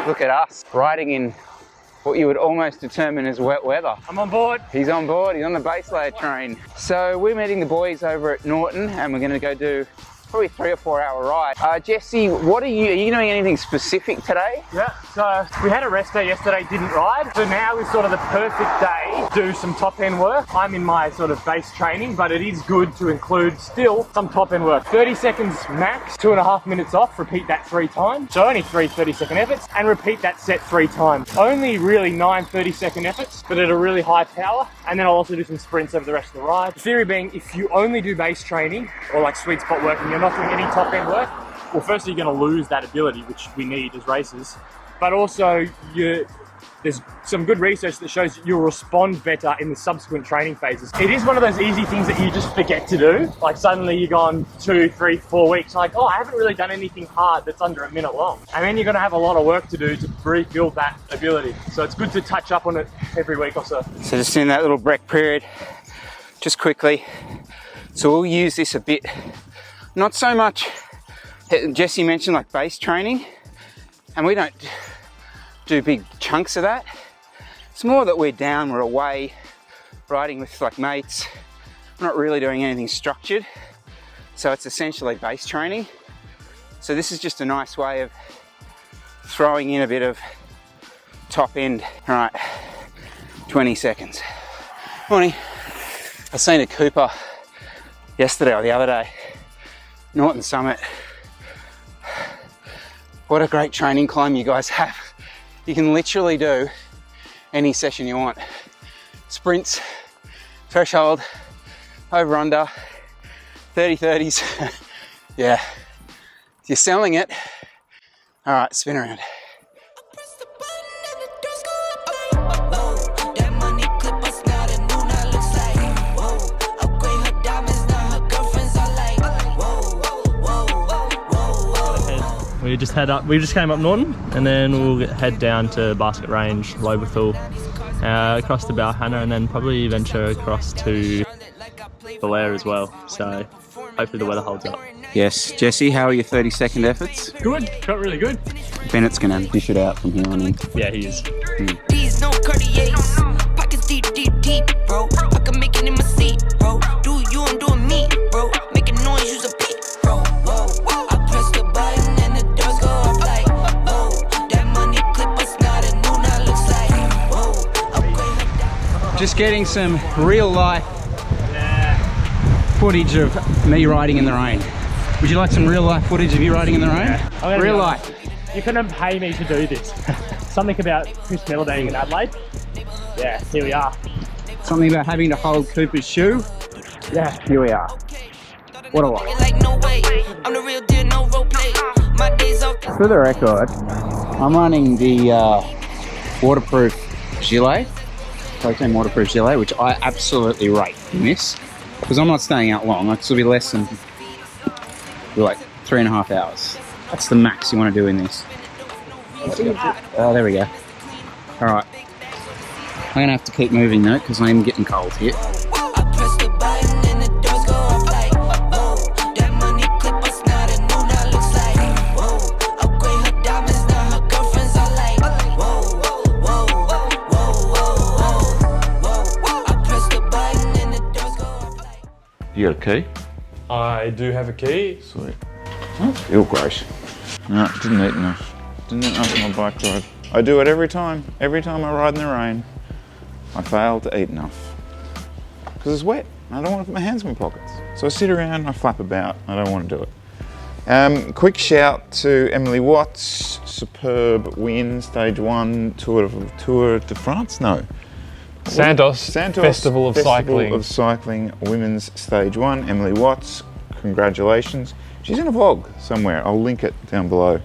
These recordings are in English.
Look at us, riding in what you would almost determine as wet weather. I'm on board. He's on board, he's on the base layer train. So we're meeting the boys over at Norton and we're gonna go do probably 3 or 4 hour ride. Jesse, are you doing anything specific today? Yeah, so we had a rest day yesterday, didn't ride. So now is sort of the perfect day to do some top end work. I'm in my sort of base training, but it is good to include still some top end work. 30 seconds max, 2.5 minutes off, repeat that 3 times. So only 3 30-second efforts and repeat that set 3 times. Only really 9 30-second efforts, but at a really high power. And then I'll also do some sprints over the rest of the ride. The theory being, if you only do base training or like sweet spot work and you're not doing any top end work, well, firstly, you're going to lose that ability, which we need as racers. But also, there's some good research that shows you'll respond better in the subsequent training phases. It is one of those easy things that you just forget to do. Like suddenly you're gone 2, 3, 4 weeks, like, oh, I haven't really done anything hard that's under a minute long. And then you're going to have a lot of work to do to rebuild that ability. So it's good to touch up on it every week or so. So just in that little break period, just quickly. So we'll use this a bit, not so much, Jesse mentioned like base training, and we don't do big chunks of that. It's more that we're down, we're away, riding with like mates. We're not really doing anything structured. So it's essentially base training. So this is just a nice way of throwing in a bit of top end. All right, 20 seconds. Morning. I seen a Cooper yesterday or the other day, Norton Summit. What a great training climb you guys have. You can literally do any session you want. Sprints, threshold, over under, 30-30s. Yeah, you're selling it. All right, spin around. We just came up Norton, and then we'll head down to Basket Range, Lobethal, across to Balhanna, and then probably venture across to Belair as well. So hopefully the weather holds up. Yes, Jesse, how are your 30-second efforts? Good, got really good. Bennett's gonna dish it out from here on in. Yeah, he is. These no Cartiers, pockets deep, bro. I can make it in my seat, bro. Do you and doing me, bro. Making noise, use a beat, bro. Whoa. I press the button and the doors go off like, whoa. That money clip us now, the new now looks like, whoa. Just getting some real life footage of me riding in the rain. Would you like some real life footage of you riding in the rain? Yeah. Real life. You couldn't pay me to do this. Something about Chris Melodating in Adelaide. Yeah, here we are. Something about having to hold Cooper's shoe. Yeah, Here we are. What a life. Like no way, I'm the real deal, no role play. My days off. For the record, I'm running the waterproof gilet, protein waterproof gilet, which I absolutely rate in this, because I'm not staying out long. Like, this will be less than like 3.5 hours. That's the max you want to do in this. Oh, there we go. All right. I'm gonna have to keep moving though, because I am getting cold here. I press the button and the doors go off like, whoa. That money clip us now, the new now looks like, whoa. Upgrade her diamonds, now her girlfriends are like, whoa. I press the button and the doors go off like. You got a key? I do have a key. Sweet. Oh, feel gross. No, didn't eat enough. Didn't eat enough on my bike ride. I do it every time. Every time I ride in the rain, I fail to eat enough. Because it's wet. I don't want to put my hands in my pockets. So I sit around, I flap about. I don't want to do it. Quick shout to Emily Watts. Superb win, stage 1, Tour de France? No. Santos Festival of Cycling. Women's Stage 1. Emily Watts, congratulations. She's in a vlog somewhere. I'll link it down below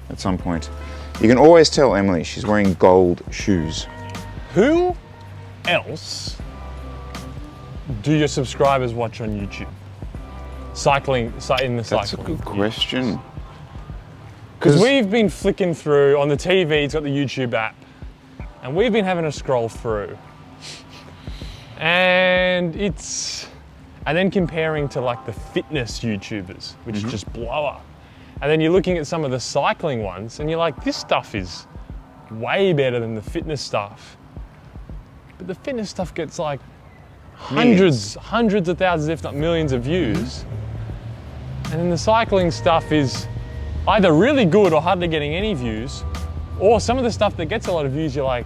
at some point. You can always tell Emily she's wearing gold shoes. Who else do your subscribers watch on YouTube? Cycling, in the cycling. That's a good question. Because we've been flicking through, on the TV, it's got the YouTube app, and we've been having a scroll through. And then comparing to like the fitness YouTubers, which just blow up. And then you're looking at some of the cycling ones and you're like, this stuff is way better than the fitness stuff. But the fitness stuff gets like hundreds of thousands, if not millions of views. And then the cycling stuff is either really good or hardly getting any views, or some of the stuff that gets a lot of views, you're like,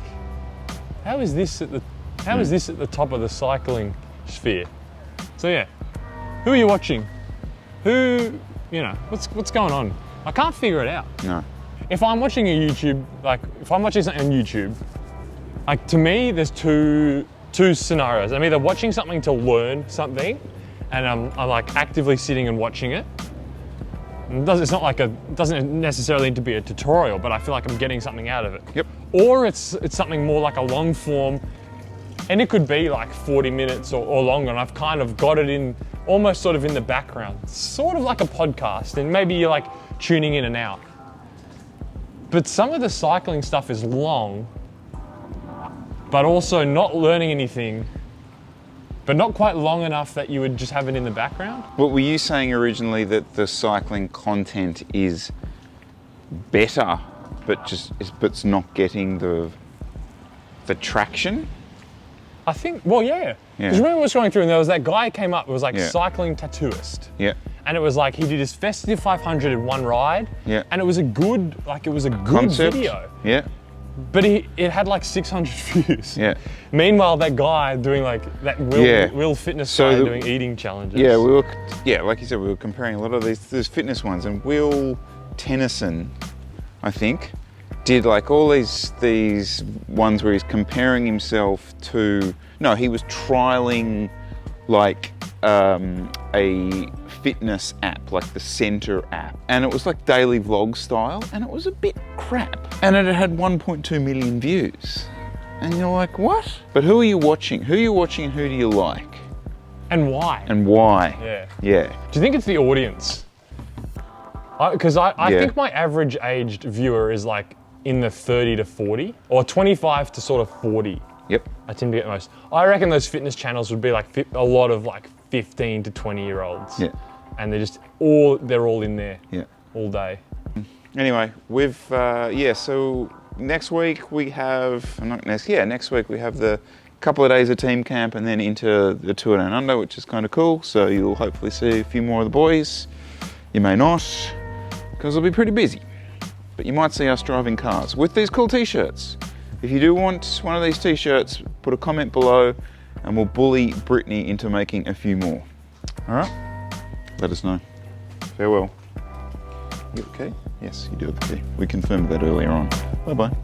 how is this at the top of the cycling sphere? So yeah, who are you watching? What's going on? I can't figure it out. No. If I'm watching something on YouTube, like to me, there's two scenarios. I'm either watching something to learn something, and I'm like actively sitting and watching it. It doesn't necessarily need to be a tutorial, but I feel like I'm getting something out of it. Yep. Or it's something more like a long form, and it could be like 40 minutes or longer, and I've kind of got it in, almost sort of in the background, sort of like a podcast, and maybe you're like tuning in and out. But some of the cycling stuff is long, but also not learning anything, but not quite long enough that you would just have it in the background. What were you saying originally, that the cycling content is better, but it's not getting the traction? I think, well, yeah. Because remember I was going through and there was that guy who came up, it was like cycling tattooist. Yeah. And it was like, he did his festive 500 in one ride. Yeah. And it was a good Concept. video. Yeah. But it had like 600 views. Yeah. Meanwhile, that guy doing like that Will Fitness guy doing eating challenges. Yeah, like you said, we were comparing a lot of these fitness ones, and Will Tennyson, I think, did like all these ones where he's comparing himself to, he was trialing like a fitness app, like the Center app, and it was like daily vlog style, and it was a bit crap, and it had 1.2 million views, and you're like, what? But who are you watching? Who are you watching, and who do you like? And why? Yeah. Do you think it's the audience? Because I think my average aged viewer is like in the 30 to 40, or 25 to sort of 40. Yep. I tend to get most. I reckon those fitness channels would be like a lot of like 15 to 20-year-olds. Yeah. And they're all in there. Yeah. All day. Anyway, so next week we have, next week we have the couple of days of team camp and then into the Tour Down Under, which is kind of cool. So you'll hopefully see a few more of the boys. You may not, because it'll be pretty busy. But you might see us driving cars with these cool t-shirts. If you do want one of these t-shirts, put a comment below and we'll bully Brittany into making a few more. All right? Let us know. Farewell. You okay? Yes, you do have the key. We confirmed that earlier on. Bye-bye.